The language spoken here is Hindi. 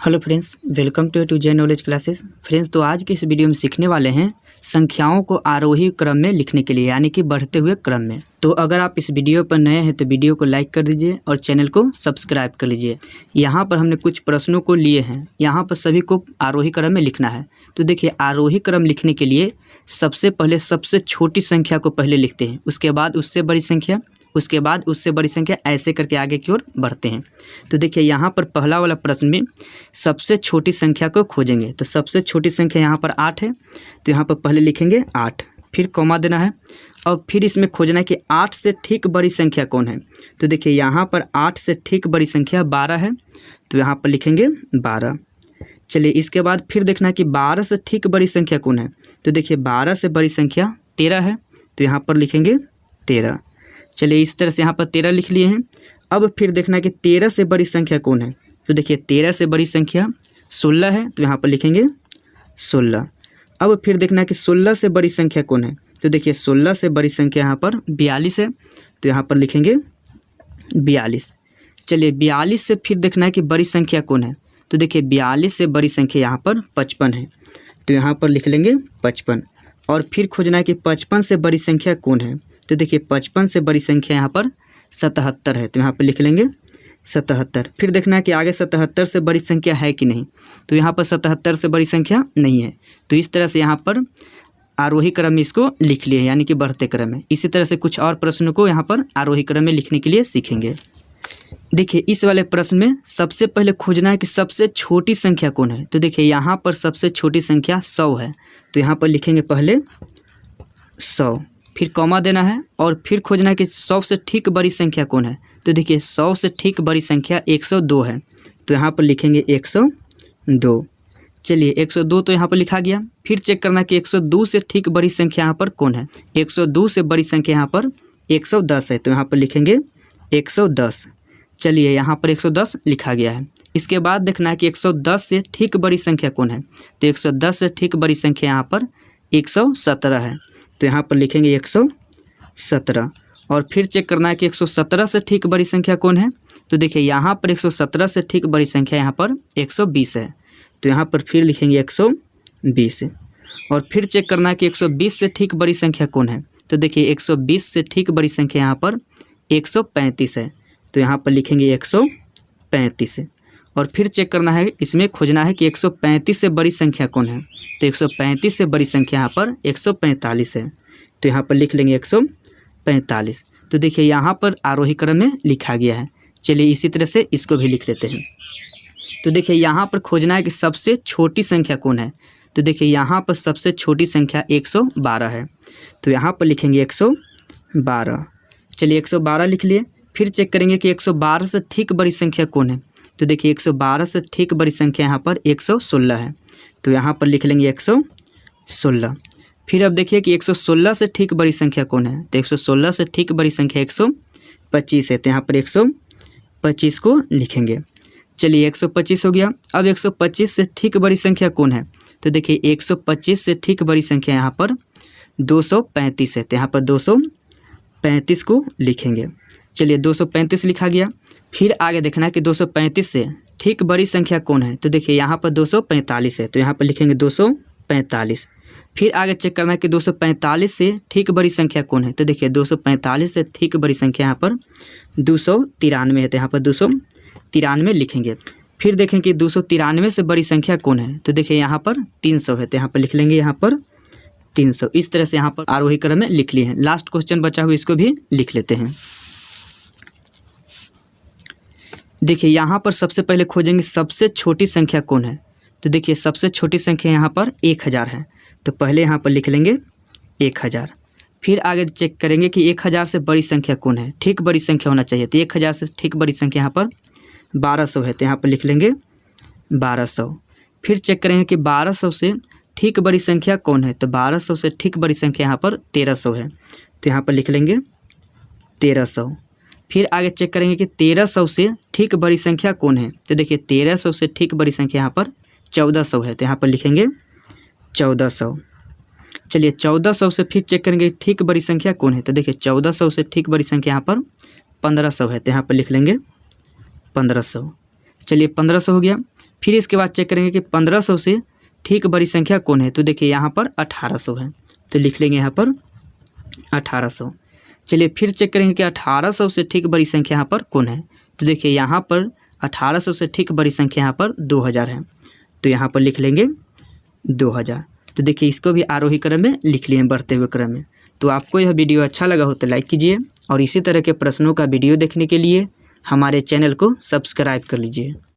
Hello friends, welcome to J knowledge classes. Friends, तो आज के इस वीडियो में सीखने वाले हैं संख्याओं को आरोही क्रम में लिखने के लिए, यानी कि बढ़ते हुए क्रम में। तो अगर आप इस वीडियो पर नए हैं तो वीडियो को लाइक कर दीजिए और चैनल को सब्सक्राइब कर लीजिए। यहाँ पर हमने कुछ प्रश्नों को लिए हैं, यहाँ पर सभी को आरोही क्रम में लिखना है। तो देखिए, आरोही क्रम लिखने के लिए सबसे पहले सबसे छोटी संख्या को पहले लिखते हैं, उसके बाद उससे बड़ी संख्या, उसके बाद उससे बड़ी संख्या, ऐसे करके आगे की ओर बढ़ते हैं। तो देखिए, यहाँ पर पहला वाला प्रश्न में सबसे छोटी संख्या को खोजेंगे। तो सबसे छोटी संख्या यहाँ पर 8 है, तो यहाँ पर पहले लिखेंगे 8, फिर कॉमा देना है और फिर इसमें खोजना है कि 8 से ठीक बड़ी संख्या कौन है। तो देखिए, यहाँ पर 8 से ठीक बड़ी संख्या 12 है, तो यहाँ पर लिखेंगे 12। चलिए, इसके बाद फिर देखना है कि 12 से ठीक बड़ी संख्या कौन है। तो देखिए, 12 से बड़ी संख्या 13 है, तो यहाँ पर लिखेंगे 13। चलिए, इस तरह से यहाँ पर 13 लिख लिए हैं। अब फिर देखना है कि 13 से बड़ी संख्या कौन है। तो देखिए, 13 से बड़ी संख्या 16 है, तो यहाँ पर लिखेंगे 16। अब फिर देखना है कि 16 से बड़ी संख्या कौन है। तो देखिए, 16 से बड़ी संख्या यहाँ पर 42 है, तो यहाँ पर लिखेंगे 42। चलिए, 42 से फिर देखना है कि बड़ी संख्या कौन है। तो देखिए, 42 से बड़ी संख्या यहाँ पर 55 है, तो यहाँ पर लिख लेंगे 55। और फिर खोजना है कि 55 से बड़ी संख्या कौन है। तो देखिए, 55 से बड़ी संख्या यहाँ पर 77 है, तो यहाँ पर लिख लेंगे 77। फिर देखना है कि आगे 77 से बड़ी संख्या है कि नहीं। तो यहाँ पर 77 से बड़ी संख्या नहीं है, तो इस तरह से यहाँ पर आरोही क्रम में इसको लिख लिए, यानी कि बढ़ते क्रम में। इसी तरह से कुछ और प्रश्नों को यहाँ पर आरोही क्रम में लिखने के लिए सीखेंगे। देखिए, इस वाले प्रश्न में सबसे पहले खोजना है कि सबसे छोटी संख्या कौन है। तो देखिए, यहाँ पर सबसे छोटी संख्या 100 है, तो यहाँ पर लिखेंगे पहले 100, फिर कॉमा देना है और फिर खोजना है कि 100 से ठीक बड़ी संख्या कौन है। तो देखिए, 100 से ठीक बड़ी संख्या 102 है, तो यहाँ पर लिखेंगे 102। चलिए, 102 तो यहाँ पर लिखा गया। फिर चेक करना है कि 102 से ठीक बड़ी संख्या यहाँ पर कौन है। 102 से बड़ी संख्या यहाँ पर 110 है, तो यहाँ पर लिखेंगे 110। चलिए, यहाँ पर 110 लिखा गया है। इसके बाद देखना है कि 110 से ठीक बड़ी संख्या कौन है। तो 110 से ठीक बड़ी संख्या यहाँ पर 117 है, तो यहाँ पर लिखेंगे 117। और फिर चेक करना है कि 117 से ठीक बड़ी संख्या कौन है। तो देखिए, यहाँ पर 117 से ठीक बड़ी संख्या यहाँ पर 120 है, तो यहाँ पर फिर लिखेंगे 120। और फिर चेक करना है कि 120 से ठीक बड़ी संख्या कौन है। तो देखिए, 120 से ठीक बड़ी संख्या यहाँ पर 135 है, तो यहाँ पर लिखेंगे 135। और फिर चेक करना है, इसमें खोजना है कि 135 से बड़ी संख्या कौन है। तो 135 से बड़ी संख्या यहाँ पर 145 है, तो यहाँ पर लिख लेंगे 145। तो देखिए, यहाँ पर आरोही क्रम में लिखा गया है। चलिए, इसी तरह से इसको भी लिख लेते हैं। तो देखिए, यहाँ पर खोजना है कि सबसे छोटी संख्या कौन है। तो देखिए, यहाँ पर सबसे छोटी संख्या 112 है, तो यहाँ पर लिखेंगे 112। चलिए, 112 लिख लिए। फिर चेक करेंगे कि 112 से ठीक बड़ी संख्या कौन है। तो देखिए, 112 से ठीक बड़ी संख्या यहाँ पर 116 है, तो यहाँ पर लिख लेंगे 116। फिर अब देखिए कि 116 से ठीक बड़ी संख्या कौन है। तो 116 से ठीक बड़ी संख्या 125 है, तो यहाँ पर 125 को लिखेंगे। चलिए, 125 हो गया। अब 125 से ठीक बड़ी संख्या कौन है। तो देखिए, 125 से ठीक बड़ी संख्या यहाँ पर 235 है, तो यहाँ पर 235 को लिखेंगे। चलिए, 235 लिखा गया। फिर आगे देखना है कि 235 से ठीक बड़ी संख्या कौन है। तो देखिए, यहाँ पर 245 है, तो यहाँ पर लिखेंगे 245। फिर आगे चेक करना है कि 245 से ठीक बड़ी संख्या कौन है। तो देखिए, 245 से ठीक बड़ी संख्या यहाँ पर 293 है, तो यहाँ पर 293 लिखेंगे। फिर देखें कि 293 से बड़ी संख्या कौन है। तो देखिए, यहाँ पर 300 है, तो यहाँ पर लिख लेंगे यहाँ पर 300। इस तरह से यहाँ पर आरोही क्रम में लिख लिए हैं। लास्ट क्वेश्चन बचा हुआ, इसको भी लिख लेते हैं। देखिए, यहाँ पर सबसे पहले खोजेंगे सबसे छोटी संख्या कौन है। तो देखिए, सबसे छोटी संख्या यहाँ पर 1000 है, तो पहले यहाँ पर लिख लेंगे 1000। फिर आगे चेक करेंगे कि 1000 से बड़ी संख्या कौन है, ठीक बड़ी संख्या होना चाहिए। तो 1000 से ठीक बड़ी संख्या यहाँ पर 1200 है, तो यहाँ पर लिख लेंगे 1200। फिर चेक करेंगे कि 1200 से ठीक बड़ी संख्या कौन है। तो 1200 से ठीक बड़ी संख्या यहाँ पर 1300 है, तो यहाँ पर लिख लेंगे 1300। फिर आगे चेक करेंगे कि 1300 से ठीक बड़ी संख्या कौन है। तो देखिए, 1300 से ठीक बड़ी संख्या यहाँ पर 1400 है, तो यहाँ पर लिखेंगे 1400। चलिए, 1400 से फिर चेक करेंगे ठीक बड़ी संख्या कौन है। तो देखिए, 1400 से ठीक बड़ी संख्या यहाँ पर 1500 है, तो यहाँ पर लिख लेंगे 1500। चलिए 1500 हो गया। फिर इसके बाद चेक करेंगे कि 1500 से ठीक बड़ी संख्या कौन है। तो देखिए यहाँ पर 1800 है, तो लिख लेंगे यहाँ पर 1800। चलिए फिर चेक करेंगे कि 1800 से ठीक बड़ी संख्या यहाँ पर कौन है। तो देखिए यहाँ पर 1800 से ठीक बड़ी संख्या यहाँ पर 2000 है, तो यहाँ पर लिख लेंगे 2000। तो देखिए इसको भी आरोही क्रम में लिख लिए बढ़ते हुए क्रम में। तो आपको यह वीडियो अच्छा लगा हो तो लाइक कीजिए और इसी तरह के प्रश्नों का वीडियो देखने के लिए हमारे चैनल को सब्सक्राइब कर लीजिए।